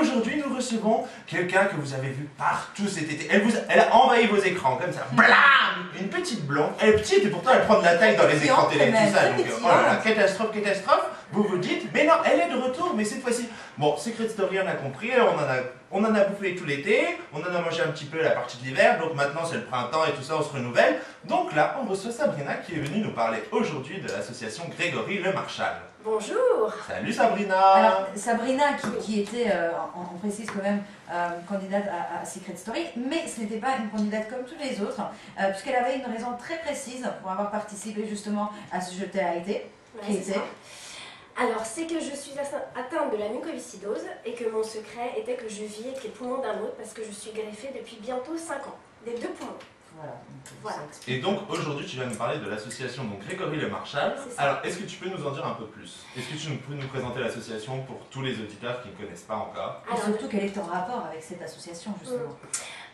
aujourd'hui nous recevons quelqu'un que vous avez vu partout cet été. Elle a envahi vos écrans comme ça. Blam! Une petite blonde. Elle est petite et pourtant elle prend de la taille dans les écrans télé, tout ça. Donc, oh là là, catastrophe, catastrophe. Vous vous dites, mais non, elle est de retour, mais cette fois-ci. Bon, Secret Story, on a compris, on en a bouffé tout l'été, on en a mangé un petit peu la partie de l'hiver, donc maintenant c'est le printemps et tout ça, on se renouvelle. Donc là, on reçoit Sabrina qui est venue nous parler aujourd'hui de l'association Grégory Le Marchal. Bonjour. Salut Sabrina. Alors, Sabrina qui était, on précise quand même, candidate à Secret Story, mais ce n'était pas une candidate comme tous les autres, puisqu'elle avait une raison très précise pour avoir participé justement à ce jeu de télé-réalité, qui était... Alors, c'est que je suis atteinte de la mucoviscidose et que mon secret était que je vis avec les poumons d'un autre parce que je suis greffée depuis bientôt 5 ans, des 2 poumons. Voilà. Et donc aujourd'hui tu vas nous parler de l'association Grégory Le Marchal. Alors est-ce que tu peux nous en dire un peu plus? Est-ce que tu peux nous présenter l'association pour tous les auditeurs qui ne connaissent pas encore? Et surtout quel est ton rapport avec cette association justement?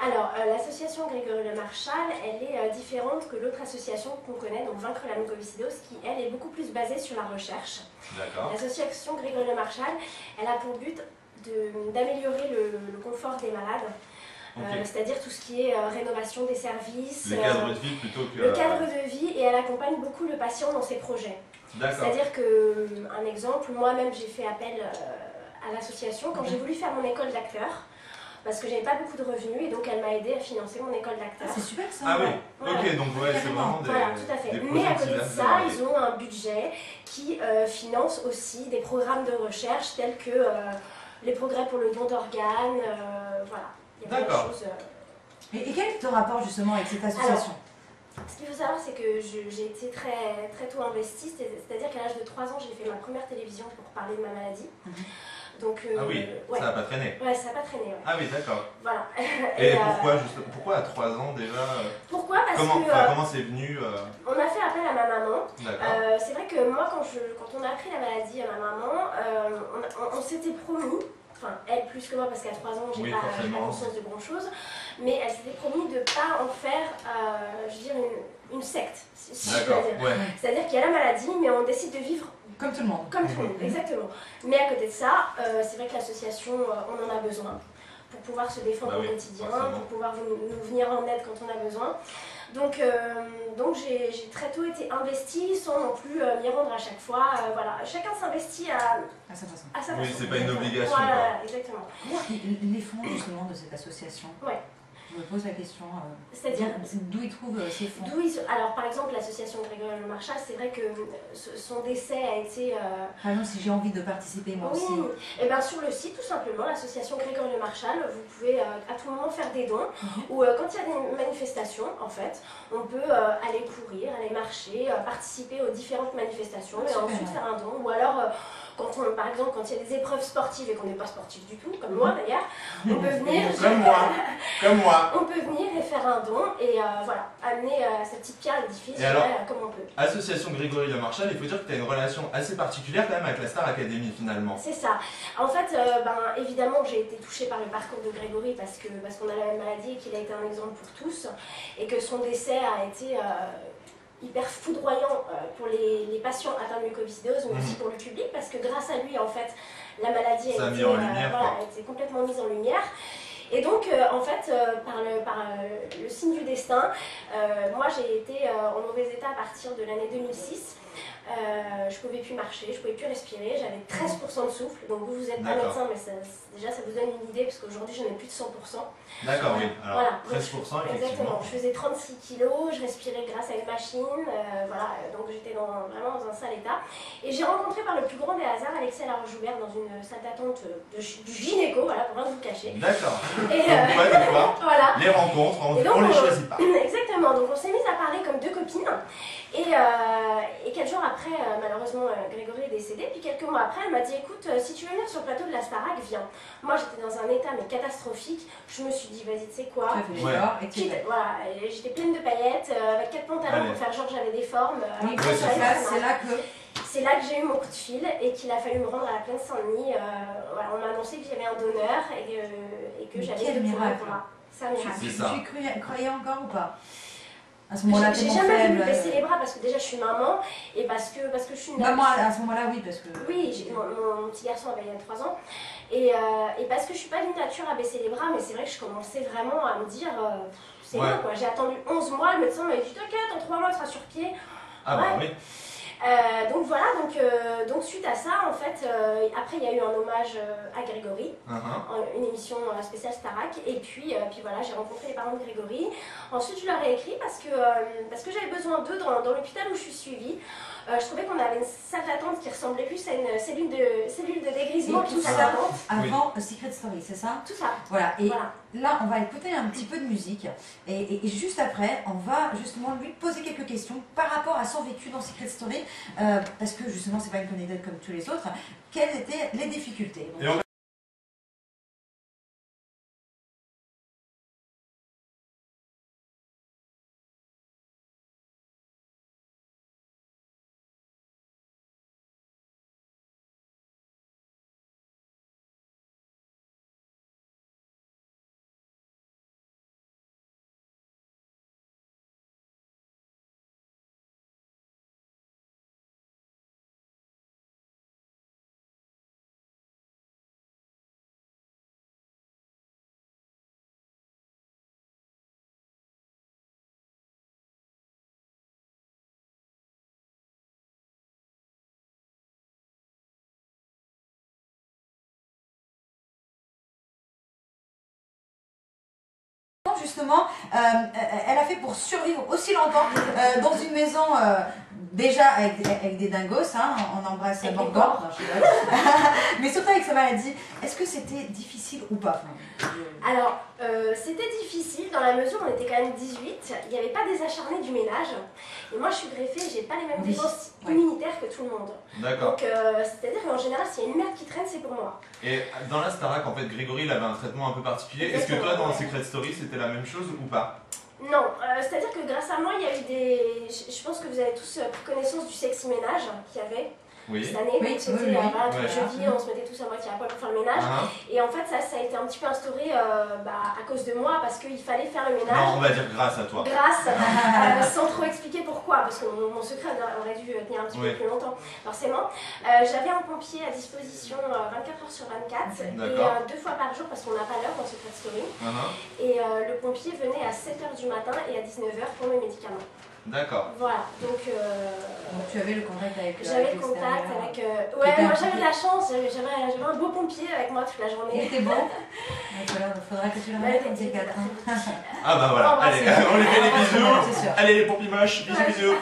Alors l'association Grégory Le Marchal, elle est différente que l'autre association qu'on connaît, donc Vaincre la mucoviscidose, qui elle est beaucoup plus basée sur la recherche. D'accord. L'association Grégory Le Marchal, elle a pour but d'améliorer le confort des malades. Okay. C'est-à-dire tout ce qui est rénovation des services, le cadre de vie plutôt que... Le cadre de vie, et elle accompagne beaucoup le patient dans ses projets. C'est-à-dire que, un exemple, moi-même j'ai fait appel à l'association quand j'ai voulu faire mon école d'acteur, parce que j'avais pas beaucoup de revenus, et donc elle m'a aidé à financer mon école d'acteur. C'est super ça. Ah oui, voilà. Ok, donc ouais, c'est vraiment des... Voilà, tout à fait. Mais à côté de ça, ils ont un budget qui finance aussi des programmes de recherche tels que les progrès pour le don d'organes, voilà. D'accord. Et quel est ton rapport justement avec cette association? Alors, ce qu'il faut savoir, c'est que j'ai été très tôt investie, c'est-à-dire qu'à l'âge de 3 ans, j'ai fait ma première télévision pour parler de ma maladie. Donc, ah oui, ouais. Ça n'a pas traîné. Ouais, ça n'a pas traîné. Ouais. Ah oui, d'accord. Voilà. Et pourquoi à 3 ans déjà? Pourquoi? Parce que... comment c'est venu On a fait appel à ma maman. D'accord. C'est vrai que moi, quand on a appris la maladie à ma maman, on s'était promis, enfin elle plus que moi parce qu'à 3 ans j'ai pas conscience de grand chose, mais elle s'était promis de ne pas en faire, je veux dire, une secte, si je peux dire. Ouais. C'est-à-dire qu'il y a la maladie, mais on décide de vivre comme tout le monde. Comme tout le monde, exactement. Mais à côté de ça, c'est vrai que l'association, on en a besoin pour pouvoir se défendre au quotidien, pour pouvoir nous venir en aide quand on a besoin. Donc j'ai très tôt été investie sans non plus m'y rendre à chaque fois. Voilà. Chacun s'investit à sa façon. Oui, c'est pas une obligation. Voilà, exactement. Comment les fonds justement de cette association? Ouais. Je me pose la question, c'est-à-dire d'où ils trouvent ces fonds? Alors par exemple l'association Grégory Le Marchal, c'est vrai que son décès a été... Par exemple si j'ai envie de participer moi aussi. Et bien sur le site tout simplement, l'association Grégory Le Marchal, vous pouvez à tout moment faire des dons, ou quand il y a des manifestations en fait, on peut aller courir, aller marcher, participer aux différentes manifestations et ensuite faire un don, ou alors... par exemple, quand il y a des épreuves sportives et qu'on n'est pas sportif du tout, comme moi d'ailleurs, on peut venir... Comme moi. On peut venir et faire un don et voilà, amener sa petite pierre à l'édifice comme on peut. Association Grégory Le Marchal, il faut dire que tu as une relation assez particulière quand même avec la Star Academy finalement. C'est ça. En fait, évidemment, j'ai été touchée par le parcours de Grégory parce qu'on a la même maladie et qu'il a été un exemple pour tous et que son décès a été... hyper foudroyant pour les patients atteints de mucoviscidose, mais aussi pour le public, parce que grâce à lui, en fait, la maladie a été complètement mise en lumière. Et donc, en fait, par le signe du destin, moi j'ai été en mauvais état à partir de l'année 2006. Je pouvais plus marcher, je pouvais plus respirer, j'avais 13% de souffle, donc vous n'êtes pas médecin, mais déjà ça vous donne une idée, parce qu'aujourd'hui j'en ai plus de 100%. D'accord, oui, alors voilà. 13% effectivement. Exactement, je faisais 36 kilos, je respirais grâce à une machine, voilà, donc j'étais vraiment dans un sale état. Et j'ai rencontré par le plus grand des hasards Alexia Laroche-Joubert dans une salle d'attente du gynéco, voilà, pour rien vous cacher. D'accord, et voilà. Les rencontres, on les choisit pas. Exactement, donc on s'est mis à parler comme deux copines. Et quelques jours après, malheureusement, Grégory est décédé. Puis quelques mois après, elle m'a dit, écoute, si tu veux venir sur le plateau de la Starac, viens. Moi, j'étais dans un état mais catastrophique. Je me suis dit, vas-y, tu sais quoi, voilà, j'étais pleine de paillettes, avec 4 pantalons pour faire genre que j'avais des formes. C'est là que j'ai eu mon coup de fil et qu'il a fallu me rendre à la Plaine Saint-Denis. Voilà, on m'a annoncé que j'avais un donneur et que j'allais le pouvoir pour moi. C'est un miracle. Tu y croyais encore ou pas? À ce moment-là, j'ai jamais voulu baisser les bras parce que déjà je suis maman et parce que je suis une... Maman, à ce moment-là, oui, parce que... Oui, mon petit garçon avait 3 ans et parce que je suis pas d'une nature à baisser les bras, mais c'est vrai que je commençais vraiment à me dire, c'est bon quoi, j'ai attendu 11 mois, le médecin m'a dit t'inquiète, en 3 mois tu seras sur pied. Ah bah oui. Donc voilà, donc suite à ça, en fait, après il y a eu un hommage à Grégory, une émission spéciale Starac, et puis voilà, j'ai rencontré les parents de Grégory. Ensuite, je leur ai écrit parce que j'avais besoin d'eux dans l'hôpital où je suis suivie. Je trouvais qu'on avait une salle d'attente qui ressemblait plus à une cellule de dégrisement qu'une salle d'attente. Avant Secret Story, c'est ça? Tout ça. Voilà, et là, on va écouter un petit peu de musique, et juste après, on va justement lui poser quelques questions par rapport à son vécu dans Secret Story, parce que justement, c'est pas une candidate comme tous les autres. Quelles étaient les difficultés? Justement, elle a fait pour survivre aussi longtemps dans une maison déjà avec des dingos, hein, on embrasse Borgor, mais surtout avec sa maladie. Est-ce que c'était difficile ou pas? Alors, c'était difficile dans la mesure où on était quand même 18, il n'y avait pas des acharnés du ménage, et moi je suis greffée, j'ai pas les mêmes défenses immunitaires que tout le monde. D'accord. Donc, c'est-à-dire qu'en général, s'il y a une merde qui traîne, c'est pour moi. Et dans la Starac, en fait, Grégory, il avait un traitement un peu particulier. Est-ce que toi, dans Secret Story, c'était la même chose ou pas? Non, c'est-à-dire que grâce à moi, il y a eu des... Je pense que vous avez tous pris connaissance du sexy ménage qu'il y avait cette année. Oui, c'était tous les jeudis, on se mettait tous à moitié à poil pour faire le ménage. Et en fait, ça a été un petit peu instauré à cause de moi parce qu'il fallait faire le ménage. Non, on va dire grâce à toi. Grâce, sans trop expliquer pourquoi, parce que mon secret aurait dû tenir un petit peu plus longtemps, forcément. J'avais un pompier à disposition 24 heures sur 24 et 2 fois par jour parce qu'on n'a pas l'heure dans Secret Story. Et le pompier venait à 7 h du matin et à 19 h pour mes médicaments. D'accord. Voilà, donc tu avais le contact avec... J'avais le contact avec... ouais, moi j'avais de la chance, j'avais un beau pompier avec moi toute la journée. Il était bon. Il faudra que tu le mettes comme c'est 4. Ah bah voilà, allez, on lui fait des bisous. Allez les pompiers moches, bisous bisous.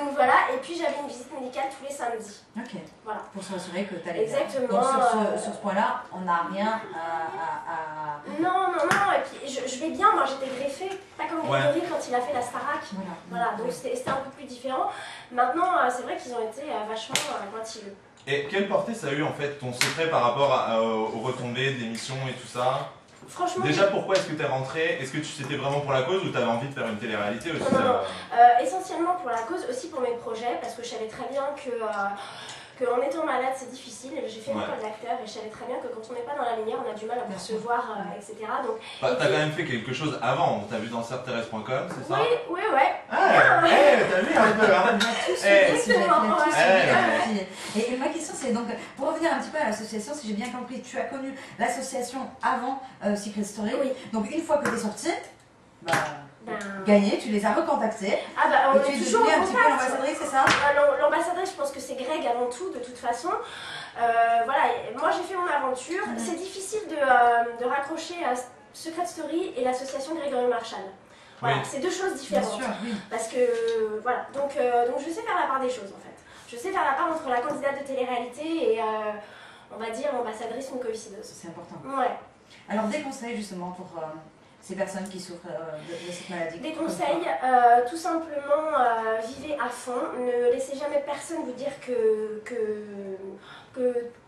Donc voilà, et puis j'avais une visite médicale tous les samedis. Ok. Voilà. Pour s'assurer que tu allais bien. Exactement. Donc sur ce point-là, on n'a rien à... Non, et puis je vais bien, moi j'étais greffée, pas comme Grégory quand il a fait la Starac. Voilà, donc c'était un peu plus différent. Maintenant, c'est vrai qu'ils ont été vachement pointilleux. Et quelle portée ça a eu en fait ton secret par rapport aux retombées de l'émission et tout ça? Franchement, déjà, pourquoi est-ce que tu es rentrée? Est-ce que c'était vraiment pour la cause ou tu avais envie de faire une télé-réalité aussi? Non. Essentiellement pour la cause, aussi pour mes projets, parce que je savais très bien qu'en étant malade c'est difficile. J'ai fait une école d'acteur et je savais très bien que quand on n'est pas dans la lumière on a du mal à percevoir, etc. Donc, t'as quand même fait quelque chose avant, on t'a vu dans sertherese.com, c'est ça? Oui. Ah, t'as vu un peu, hein? Exactement. Et ma question c'est donc, pour revenir un petit peu à l'association, si j'ai bien compris, tu as connu l'association avant Secret Story. Oui. Donc une fois que tu es sortie, gagné, tu les as recontactés. Ah bah on est toujours en un petit peu l'ambassadrice, c'est ça? L'ambassadrice, je pense que c'est Greg avant tout, de toute façon. Voilà, moi j'ai fait mon aventure. C'est difficile de raccrocher à Secret Story et l'association Grégory Marchal. Voilà, c'est deux choses différentes. Bien sûr, oui. Parce que, voilà, donc je sais faire la part des choses en fait. Je sais faire la part entre la candidate de télé-réalité et, on va dire, l'ambassadrice mucoviscideuse. C'est important. Ouais. Alors des conseils justement pour... ces personnes qui souffrent de cette maladie? Des conseils, tout simplement, vivez à fond, ne laissez jamais personne vous dire que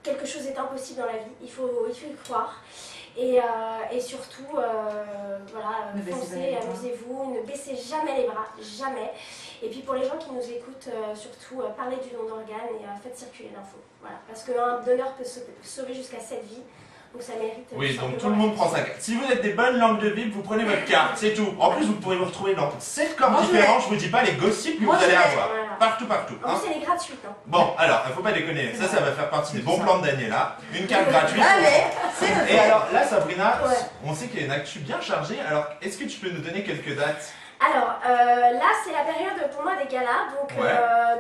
quelque chose est impossible dans la vie, il faut y croire. Et surtout, voilà, foncez, amusez-vous, ne baissez jamais les bras, jamais. Et puis pour les gens qui nous écoutent, surtout, parlez du don d'organes et faites circuler l'info. Voilà, parce qu'un donneur peut sauver jusqu'à 7 vies. Donc ça mérite. Oui, donc tout le monde prend sa carte. Si vous êtes des bonnes langues de Bible, vous prenez votre carte, c'est tout. En plus, vous pourrez vous retrouver dans 7 corps différents, je vous dis pas les gossips que vous allez avoir. Voilà. Partout. En plus, elle est gratuite. Hein. Bon, alors, il ne faut pas déconner, ça va faire partie des bons plans de Daniela. Une carte gratuite. Allez, c'est noté. Et alors là, Sabrina, on sait qu'il y a une actu bien chargée, alors est-ce que tu peux nous donner quelques dates? Alors, là, c'est la période pour moi des galas.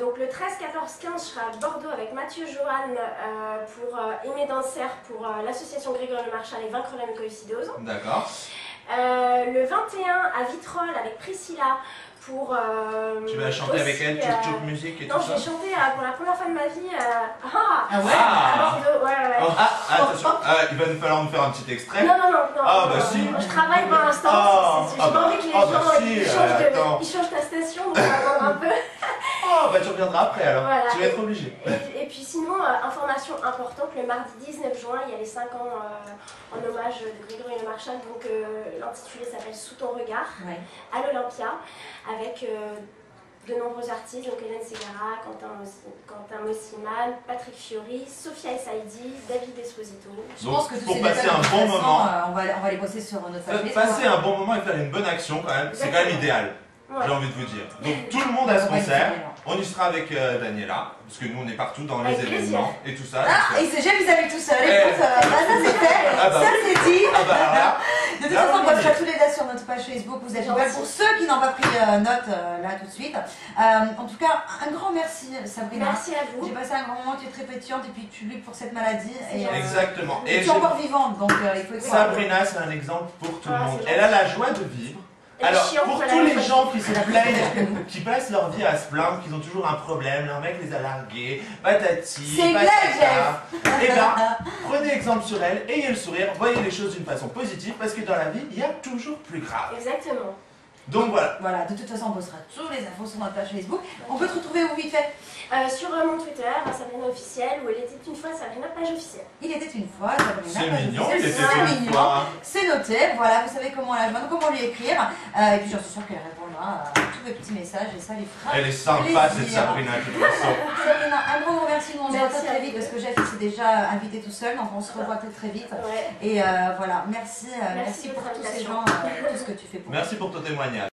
Donc le 13, 14, 15, je serai à Bordeaux avec Mathieu Johan pour Aimer Danser pour l'association Grégory Le Marchal et Vaincre la mucoviscidose. D'accord. Le 21 à Vitrolles avec Priscilla pour... tu vas chanter avec elle, Tchouk musique et tout ça? Non, je vais chanter pour la première fois de ma vie. Attention, il va nous falloir nous faire un petit extrait. Non. Ah bah si. Je travaille pour l'instant. J'ai pas envie que les gens ils changent ta station, donc on va attendre un peu. Oh bah tu reviendras après alors, Voilà. tu vas être obligé. Et puis sinon, information importante, le mardi 19 juin, il y a les 5 ans en hommage de Grégory Le Marchal. Donc l'intitulé s'appelle Sous ton regard, à l'Olympia, avec de nombreux artistes, donc Hélène Ségara, Quentin Mossiman, Patrick Fiori, Sophia Essaidi, David Esposito. Je pense que tous pour ces passer détails, un bon moment, on va les bosser sur notre page Facebook. passer un bon moment et faire une bonne action quand même, c'est quand même idéal. J'ai envie de vous dire. Donc tout le monde a ce concert. On y sera avec Daniela, parce que nous on est partout dans les événements et tout ça. Ah, et c'est j'aime les amis tout seul. Écoute, ça c'est fait, ça c'est dit. De toute façon, on postera tous les dates sur notre page Facebook. Vous êtes nouvelles pour ceux qui n'ont pas pris note là tout de suite. En tout cas, un grand merci Sabrina. Merci à vous. J'ai passé un grand moment, tu es très pétillante et puis tu luttes pour cette maladie. Exactement. Et tu es encore vivante, donc il faut que Sabrina, c'est un exemple pour tout le monde. Elle a la joie de vivre. Elle Alors, chiante, pour tous les gens qui se plaignent, qui passent leur vie à se plaindre, qu'ils ont toujours un problème, leur mec les a largués, patati, patata, et ben, prenez exemple sur elle, ayez le sourire, voyez les choses d'une façon positive, parce que dans la vie, il y a toujours plus grave. Exactement. Donc voilà. Voilà, de toute façon, on postera tous les infos sur notre page Facebook. On peut te retrouver où vite fait? Sur mon Twitter, Sabrina officielle, où elle était une fois Sabrina page officielle. Il était une fois, Sabrina. C'est mignon, il était c'est une fois. C'est noté, voilà, vous savez comment la joindre, comment lui écrire. Et puis j'en suis sûre qu'elle répondra à tous les petits messages et ça lui fera Elle est sympa cette Sabrina, de toute façon. Sabrina, un gros merci, nous on se voit très vite parce que Jeff s'est déjà invité tout seul, donc on se revoit très vite. Et voilà, merci pour tous ces gens, tout ce que tu fais pour nous. Merci pour ton témoignage.